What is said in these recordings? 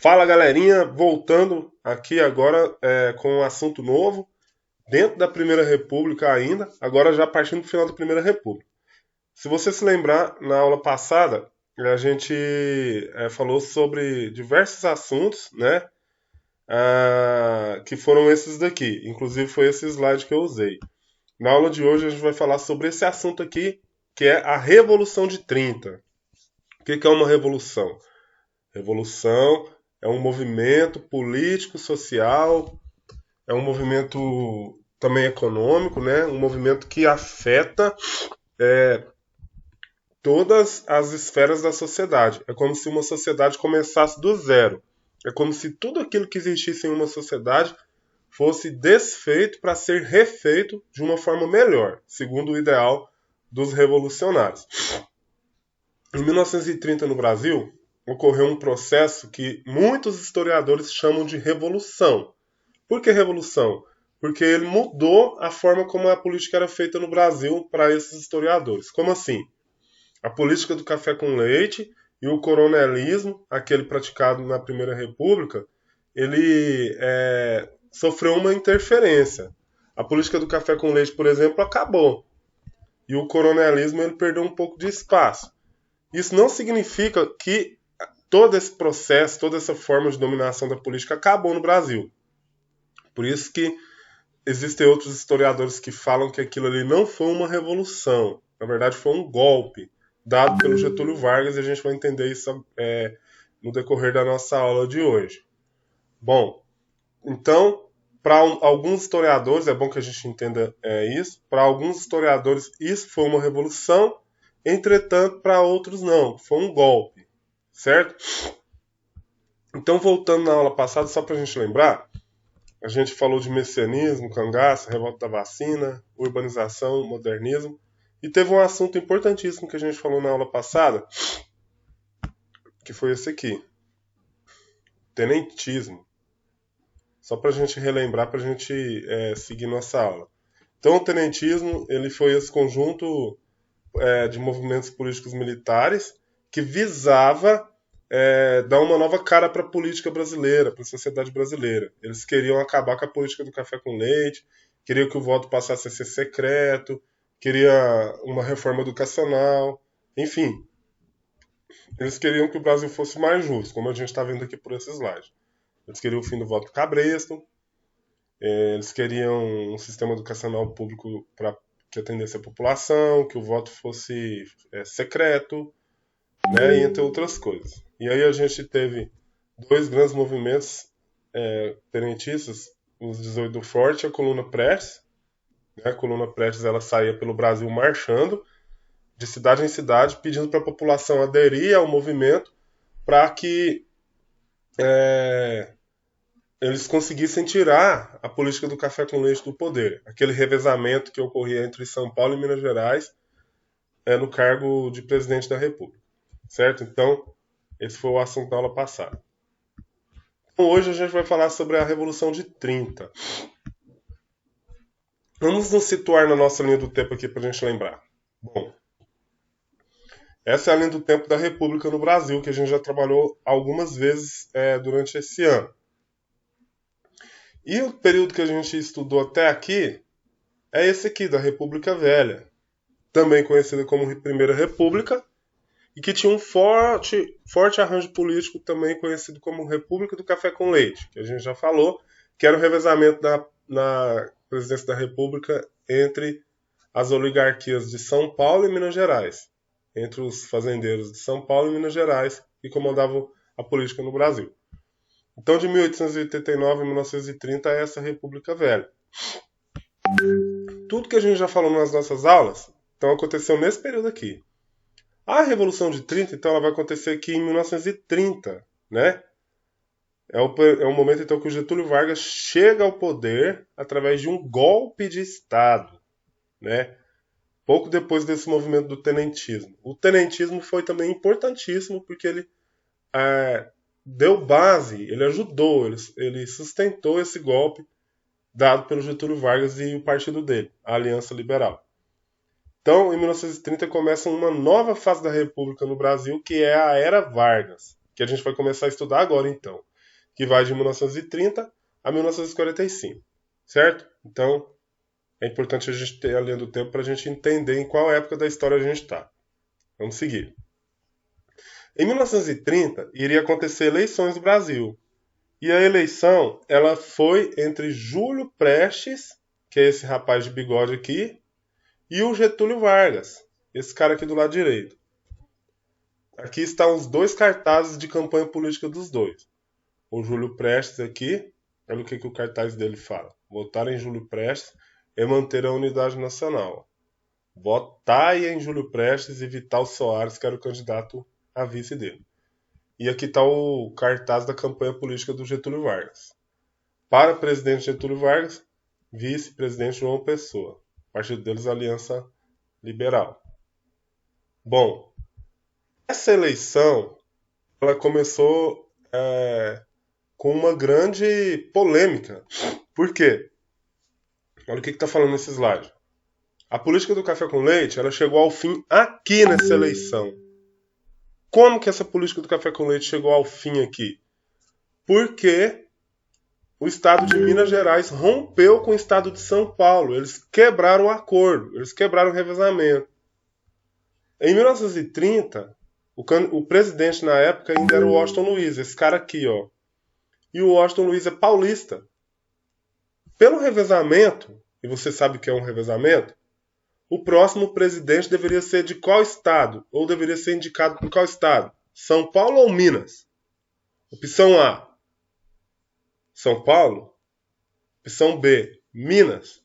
Fala galerinha, voltando aqui agora com um assunto novo, dentro da Primeira República ainda, agora já partindo do final da Primeira República. Se você se lembrar, na aula passada, a gente falou sobre diversos assuntos, né? Que foram esses daqui, inclusive foi esse slide que eu usei. Na aula de hoje a gente vai falar sobre esse assunto aqui, que é a Revolução de 30. O que é uma revolução? Revolução é um movimento político, social, é um movimento também econômico, né? Um movimento que afeta todas as esferas da sociedade. É como se uma sociedade começasse do zero. É como se tudo aquilo que existisse em uma sociedade fosse desfeito para ser refeito de uma forma melhor, segundo o ideal dos revolucionários. Em 1930, no Brasil, ocorreu um processo que muitos historiadores chamam de revolução. Por que revolução? Porque ele mudou a forma como a política era feita no Brasil para esses historiadores. Como assim? A política do café com leite e o coronelismo, aquele praticado na Primeira República, ele sofreu uma interferência. A política do café com leite, por exemplo, acabou. E o coronelismo ele perdeu um pouco de espaço. Isso não significa que todo esse processo, toda essa forma de dominação da política acabou no Brasil. Por isso que existem outros historiadores que falam que aquilo ali não foi uma revolução. Na verdade, foi um golpe dado pelo Getúlio Vargas e a gente vai entender isso no decorrer da nossa aula de hoje. Bom, então, para alguns historiadores, é bom que a gente entenda isso, para alguns historiadores isso foi uma revolução, entretanto, para outros não, foi um golpe, certo? Então, voltando na aula passada, só para a gente lembrar, a gente falou de messianismo, cangaço, revolta da vacina, urbanização, modernismo. E teve um assunto importantíssimo que a gente falou na aula passada, que foi esse aqui. Tenentismo. Só para a gente relembrar, para a gente seguir nossa aula. Então, o tenentismo ele foi esse conjunto de movimentos políticos militares que visava dar uma nova cara para a política brasileira, para a sociedade brasileira. Eles queriam acabar com a política do café com leite, queriam que o voto passasse a ser secreto, queria uma reforma educacional, enfim. Eles queriam que o Brasil fosse mais justo, como a gente está vendo aqui por esse slide. Eles queriam o fim do voto cabresto, eles queriam um sistema educacional público que atendesse a população, que o voto fosse secreto, né, e entre outras coisas. E aí a gente teve dois grandes movimentos tenentistas, os 18 do Forte e a Coluna Prestes. A Coluna Prestes ela saía pelo Brasil marchando, de cidade em cidade, pedindo para a população aderir ao movimento para que eles conseguissem tirar a política do café com leite do poder. Aquele revezamento que ocorria entre São Paulo e Minas Gerais no cargo de presidente da República. Certo? Então, esse foi o assunto da aula passada. Então, hoje a gente vai falar sobre a Revolução de 30. Vamos nos situar na nossa linha do tempo aqui para a gente lembrar. Bom, essa é a linha do tempo da República no Brasil, que a gente já trabalhou algumas vezes durante esse ano. E o período que a gente estudou até aqui é esse aqui, da República Velha, também conhecida como Primeira República, e que tinha um forte arranjo político também conhecido como República do Café com Leite, que a gente já falou, que era o revezamento na presidência da República entre as oligarquias de São Paulo e Minas Gerais, entre os fazendeiros de São Paulo e Minas Gerais, que comandavam a política no Brasil. Então, de 1889 a 1930 é essa República Velha. Tudo que a gente já falou nas nossas aulas, então aconteceu nesse período aqui. A Revolução de 30, então, ela vai acontecer aqui em 1930, né? É o momento, então, que o Getúlio Vargas chega ao poder através de um golpe de Estado, né? Pouco depois desse movimento do tenentismo. O tenentismo foi também importantíssimo porque ele deu base, ele ajudou, ele sustentou esse golpe dado pelo Getúlio Vargas e o partido dele, a Aliança Liberal. Então, em 1930 começa uma nova fase da República no Brasil, que é a Era Vargas, que a gente vai começar a estudar agora, então, que vai de 1930 a 1945, certo? Então, é importante a gente ter a linha do tempo para a gente entender em qual época da história a gente está. Vamos seguir. Em 1930, iria acontecer eleições no Brasil. E a eleição, ela foi entre Júlio Prestes, que é esse rapaz de bigode aqui, e o Getúlio Vargas, esse cara aqui do lado direito. Aqui estão os dois cartazes de campanha política dos dois. O Júlio Prestes aqui, olha o que o cartaz dele fala. Votar em Júlio Prestes e manter a unidade nacional. Votai em Júlio Prestes e Vital Soares, que era o candidato a vice dele. E aqui está o cartaz da campanha política do Getúlio Vargas. Para presidente Getúlio Vargas, vice-presidente João Pessoa. Partido deles, Aliança Liberal. Bom, essa eleição ela começou com uma grande polêmica. Por quê? Olha o que está falando nesse slide. A política do café com leite ela chegou ao fim aqui nessa eleição. Como que essa política do café com leite chegou ao fim aqui? Porque o estado de Minas Gerais rompeu com o estado de São Paulo. Eles quebraram o acordo, eles quebraram o revezamento. Em 1930, o presidente na época ainda era o Washington Luiz, esse cara aqui, ó. E o Washington Luiz é paulista. Pelo revezamento, e você sabe o que é um revezamento, o próximo presidente deveria ser de qual estado? Ou deveria ser indicado por qual estado? São Paulo ou Minas? Opção A, São Paulo. Opção B, Minas.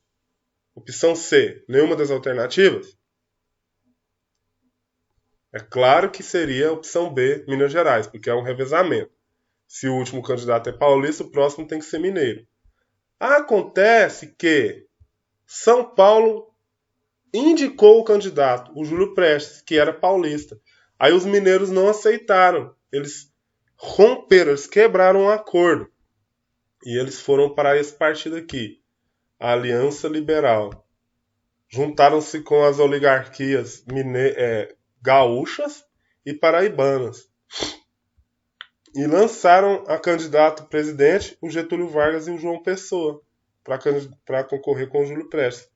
Opção C, nenhuma das alternativas? É claro que seria a opção B, Minas Gerais, porque é um revezamento. Se o último candidato é paulista, o próximo tem que ser mineiro. Acontece que São Paulo indicou o candidato, o Júlio Prestes, que era paulista. Aí os mineiros não aceitaram. Eles romperam, eles quebraram um acordo. E eles foram para esse partido aqui, a Aliança Liberal. Juntaram-se com as oligarquias gaúchas e paraibanas. E lançaram a candidato presidente, o Getúlio Vargas e o João Pessoa, para concorrer com o Júlio Prestes.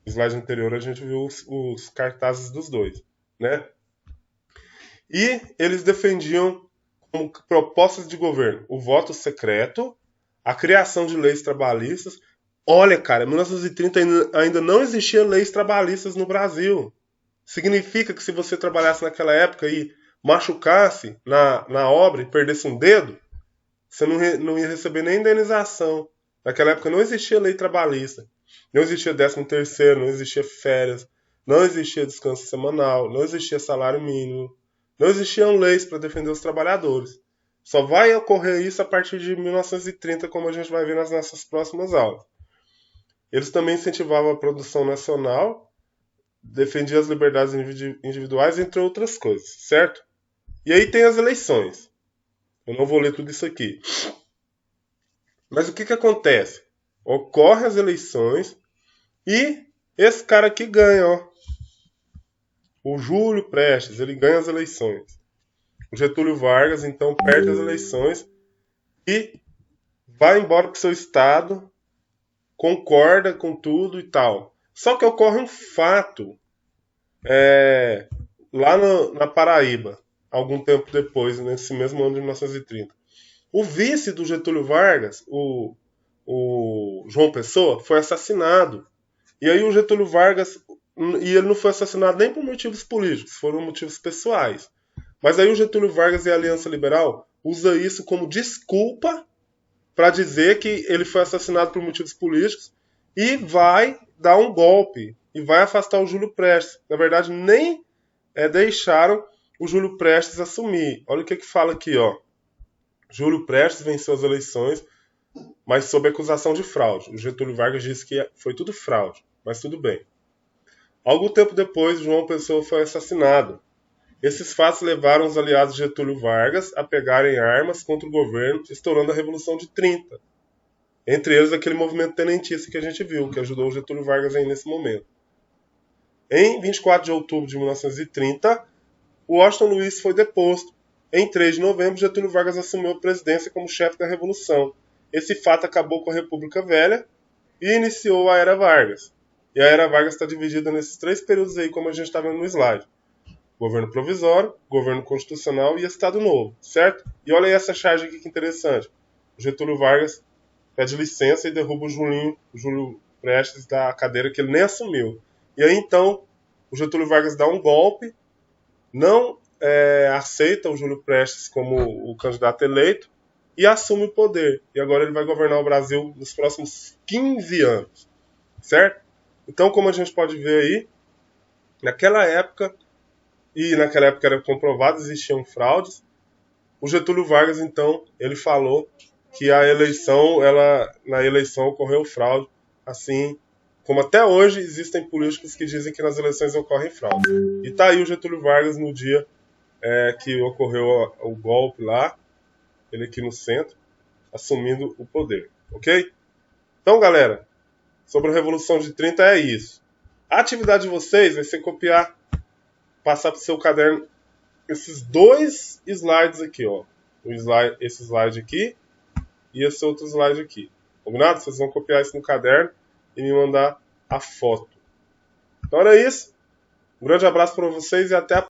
No slide anterior a gente viu os cartazes dos dois, né? E eles defendiam como propostas de governo o voto secreto, a criação de leis trabalhistas. Olha, cara, em 1930 ainda não existia leis trabalhistas no Brasil. Significa que se você trabalhasse naquela época e machucasse na obra e perdesse um dedo, você não ia receber nem indenização. Naquela época não existia lei trabalhista. Não existia 13º, não existia férias, não existia descanso semanal, não existia salário mínimo, não existiam leis para defender os trabalhadores. Só vai ocorrer isso a partir de 1930, como a gente vai ver nas nossas próximas aulas. Eles também incentivavam a produção nacional, defendiam as liberdades individuais, entre outras coisas, certo? E aí tem as eleições. Eu não vou ler tudo isso aqui. Mas o que acontece? Ocorrem as eleições e esse cara aqui ganha, ó. O Júlio Prestes, ele ganha as eleições. O Getúlio Vargas, então, perde as eleições e vai embora para o seu estado, concorda com tudo e tal. Só que ocorre um fato lá na Paraíba, algum tempo depois, nesse mesmo ano de 1930. O vice do Getúlio Vargas, o João Pessoa, foi assassinado. E aí o Getúlio Vargas, e ele não foi assassinado nem por motivos políticos, foram motivos pessoais. Mas aí o Getúlio Vargas e a Aliança Liberal usa isso como desculpa para dizer que ele foi assassinado por motivos políticos e vai dar um golpe e vai afastar o Júlio Prestes. Na verdade, nem deixaram o Júlio Prestes assumir. Olha o que fala aqui, ó. Júlio Prestes venceu as eleições, mas sob acusação de fraude. O Getúlio Vargas disse que foi tudo fraude, mas tudo bem. Algum tempo depois, João Pessoa foi assassinado. Esses fatos levaram os aliados de Getúlio Vargas a pegarem armas contra o governo, estourando a Revolução de 30. Entre eles, aquele movimento tenentista que a gente viu, que ajudou o Getúlio Vargas aí nesse momento. Em 24 de outubro de 1930, o Washington Luiz foi deposto. Em 3 de novembro, Getúlio Vargas assumiu a presidência como chefe da Revolução. Esse fato acabou com a República Velha e iniciou a Era Vargas. E a Era Vargas está dividida nesses 3 períodos aí, como a gente está vendo no slide. Governo provisório, governo constitucional e Estado Novo, certo? E olha aí essa charge aqui que interessante. O Getúlio Vargas pede licença e derruba o Júlio Prestes da cadeira que ele nem assumiu. E aí então o Getúlio Vargas dá um golpe, não aceita o Júlio Prestes como o candidato eleito e assume o poder. E agora ele vai governar o Brasil nos próximos 15 anos, certo? Então, como a gente pode ver aí, naquela época era comprovado, existiam fraudes, o Getúlio Vargas, então, ele falou que na eleição ocorreu fraude, assim como até hoje existem políticos que dizem que nas eleições ocorrem fraude. E tá aí o Getúlio Vargas no dia que ocorreu o golpe lá, ele aqui no centro, assumindo o poder, ok? Então, galera, sobre a Revolução de 30 é isso. A atividade de vocês vai ser copiar, passar para o seu caderno esses 2 slides aqui, ó. Esse slide aqui e esse outro slide aqui. Combinado? Vocês vão copiar isso no caderno e me mandar a foto. Então era isso. Um grande abraço para vocês e até a